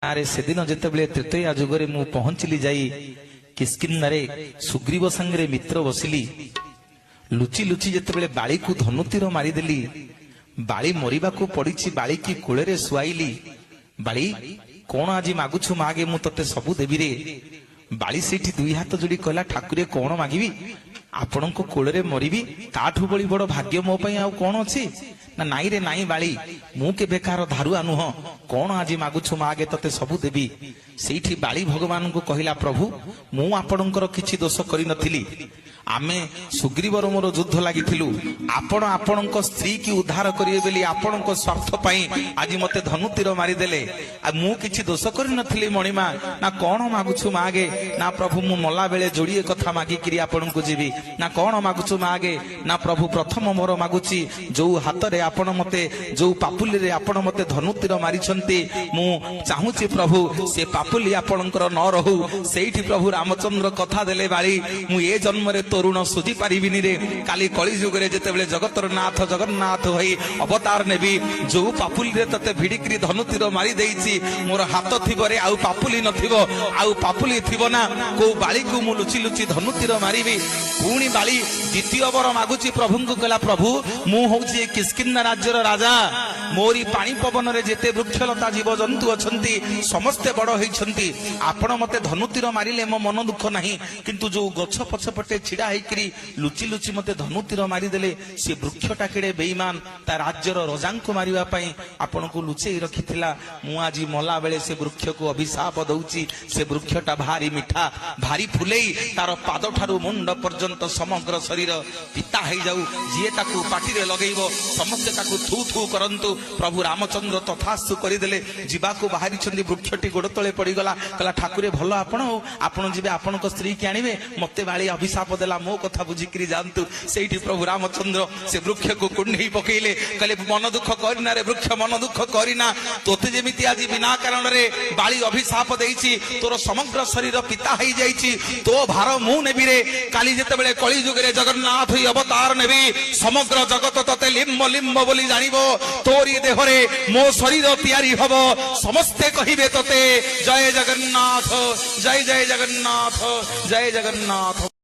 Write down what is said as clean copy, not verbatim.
ଆରେ ସେଦିନ ଯେତେବେଳେ ତ୍ରେତୟା ଯୁଗରେ ମୁଁ ପହଞ୍ଚିଲି ଯାଇ କିସ୍କିନ୍ଧାରେ ସୁଗ୍ରୀବ ସାଙ୍ଗରେ ମିତ୍ର ବସିଲି। ଲୁଚି ଲୁଚି ଯେତେବେଳେ ବାଳିକୁ ଧନୁତୀର ମାରିଦେଲି, ବାଳି ମରିବାକୁ ପଡିଛି, ବାଳିକି କୋଳରେ ଶୁଆଇଲି। ବାଳି କଣ ଆଜି ମାଗୁଛୁ ମାଗେ, ମୁଁ ତତେ ସବୁ ଦେବିରେ। ବାଳି ସେଇଠି ଦୁଇ ହାତ ଯୋଡି କହିଲା, ଠାକୁରେ କଣ ମାଗିବି, ଆପଣଙ୍କ କୋଳରେ ମରିବି, ତାଠୁ ବଳି ବଡ ଭାଗ୍ୟ ମୋ ପାଇଁ ଆଉ କଣ ଅଛି। ନା ନାଇଁ ରେ ନାଇଁ ବାଳି, ମୁଁ କେବେ କାହାର ଧାରୁଆ ନୁହଁ, କଣ ଆଜି ମାଗୁଛୁ ମାଗେ, ତତେ ସବୁ ଦେବି। ସେଇଠି ବାଳି ଭଗବାନଙ୍କୁ କହିଲା, ପ୍ରଭୁ ମୁଁ ଆପଣଙ୍କର କିଛି ଦୋଷ କରିନଥିଲି, ଆମେ ସୁଗ୍ରୀବର ମୋର ଯୁଦ୍ଧ ଲାଗିଥିଲୁ, ଆପଣ ଆପଣଙ୍କ ସ୍ତ୍ରୀ କି ଉଦ୍ଧାର କରିବେ ବୋଲି ଆପଣଙ୍କ ସ୍ୱାର୍ଥ ପାଇଁ ଆଜି ମତେ ଧନୁତୀର ମାରିଦେଲେ। ଆଉ ମୁଁ କିଛି ଦୋଷ କରିନଥିଲି ମଣିମା। ନା କଣ ମାଗୁଛୁ ମାଗେ। ନା ପ୍ରଭୁ ମୁଁ ମଲା ବେଳେ ଯୋଡିଏ କଥା ମାଗିକିରି ଆପଣଙ୍କୁ ଯିବି। ନା କଣ ମାଗୁଛୁ ମାଗେ। ନା ପ୍ରଭୁ ପ୍ରଥମ ମୋର ମାଗୁଛି, ଯୋଉ ହାତରେ ଆପଣ ମତେ, ଯୋଉ ପାପୁଲିରେ ଆପଣ ମତେ ଧନୁତୀର ମାରିଛନ୍ତି, ମୁଁ ଚାହୁଁଛି ପ୍ରଭୁ ସେ ପାପୁଲି ଆପଣଙ୍କର ନ ରହୁ। ସେଇଠି ପ୍ରଭୁ ରାମଚନ୍ଦ୍ର କଥା ଦେଲେ, ବାଳି ମୁଁ ଏ ଜନ୍ମରେ ତରୁଣ ସୁଝି ପାରିବିନି ରେ, କାଲି କଳି ଯୁଗରେ ଯେତେବେଳେ ଜଗତର ନାଥ ଜଗନ୍ନାଥ ହୋଇ ଅବତାର ନେବି, ଯୋଉ ପାପୁଲିରେ ତତେ ଭିଡିକିରି ଧନୁତୀର ମାରି ଦେଇଛି, ମୋର ହାତ ଥିବ ରେ, ଆଉ ପାପୁଲି ନଥିବ। ଆଉ ପାପୁଲି ଥିବ ନା, କୋଉ ବାଳିକୁ ମୁଁ ଲୁଚି ଲୁଚି ଧନୁତୀର ମାରିବି। ପୁଣି ବାଳି ଦ୍ୱିତୀୟ ବର ମାଗୁଛି ପ୍ରଭୁଙ୍କୁ, କହିଲା ପ୍ରଭୁ ମୁଁ ହଉଛି କିସ୍କିନ୍ଧା ରାଜ୍ୟର ରାଜା, ମୋରି ପାଣି ପବନରେ ଯେତେ ବୃକ୍ଷଲତା ଜୀବଜନ୍ତୁ ଅଛନ୍ତି ସମସ୍ତେ ବଡ ହେଇଛନ୍ତି, ଆପଣ ମତେ ଧନୁତୀର ମାରିଲେ ମୋ ମନ ଦୁଃଖ ନାହିଁ, କିନ୍ତୁ ଯୋଉ ଗଛ ପଛପଟେ ଛିଡା ହେଇକିରି ଲୁଚି ଲୁଚି ମତେ ଧନୁତୀର ମାରିଦେଲେ, ସେ ବୃକ୍ଷଟା କେଡେ ବେଇମାନ, ତା ରାଜ୍ୟର ରଜାଙ୍କୁ ମାରିବା ପାଇଁ ଆପଣଙ୍କୁ ଲୁଚେଇ ରଖିଥିଲା। ମୁଁ ଆଜି ମଲା ବେଳେ ସେ ବୃକ୍ଷକୁ ଅଭିଶାପ ଦଉଛି, ସେ ବୃକ୍ଷଟା ଭାରି ମିଠା, ଭାରି ଫୁଲେଇ, ତାର ପାଦ ଠାରୁ ମୁଣ୍ଡ ପର୍ଯ୍ୟନ୍ତ ସମଗ୍ର ଶରୀର ପିତା ହେଇଯାଉ, ଯିଏ ତାକୁ ପାଟିରେ ଲଗେଇବ ସମସ୍ତେ ତାକୁ ଥୁ ଥୁ କରନ୍ତୁ। ପ୍ରଭୁ ରାମଚନ୍ଦ୍ର ତଥାସ୍ତୁ କରିଦେଲେ। ଯିବାକୁ ବାହାରିଛନ୍ତି, ବୃକ୍ଷଟି ଗୋଡ ତଳେ ପଡିଗଲା। କହିଲା, ଠାକୁରେ ଭଲ ଆପଣ ହଉ, ଆପଣ ଯିବେ ଆପଣଙ୍କ ସ୍ତ୍ରୀ କି ଆଣିବେ, ମତେ ବାଳି ଅଭିଶାପ ଦେଲା, ମୋ କଥା ବୁଝିକିରି ଯାଆନ୍ତୁ। ସେଇଠି ପ୍ରଭୁ ରାମଚନ୍ଦ୍ର ସେ ବୃକ୍ଷକୁ କୁଣ୍ଢେଇ ପକେଇଲେ, କହିଲେ ମନ ଦୁଃଖ କରିନା ରେ ବୃକ୍ଷ, ମନ ଦୁଃଖ କରିନା, ତୋତେ ଯେମିତି ଆଜି ବିନା କାରଣରେ ବାଳି ଅଭିଶାପ ଦେଇଛି, ତୋର ସମଗ୍ର ଶରୀର ପିତା ହେଇଯାଇଛି, ତୋ ଭାର ମୁଁ ନେବି ରେ। କାଲି ଯେତେବେଳେ କଳି ଯୁଗରେ ଜଗନ୍ନାଥ ଅବତାର ନେବି, ସମଗ୍ର ଜଗତ ତତେ ଲିମ୍ବ ଲିମ୍ବ ବୋଲି ଜାଣିବ, ତୋରି ଦେହରେ ମୋ ଶରୀର ତିଆରି ହବ, ସମସ୍ତେ କହିବେ ତତେ ଜୟ ଜଗନ୍ନାଥ, ଜୟ ଜୟ ଜଗନ୍ନାଥ, ଜୟ ଜଗନ୍ନାଥ।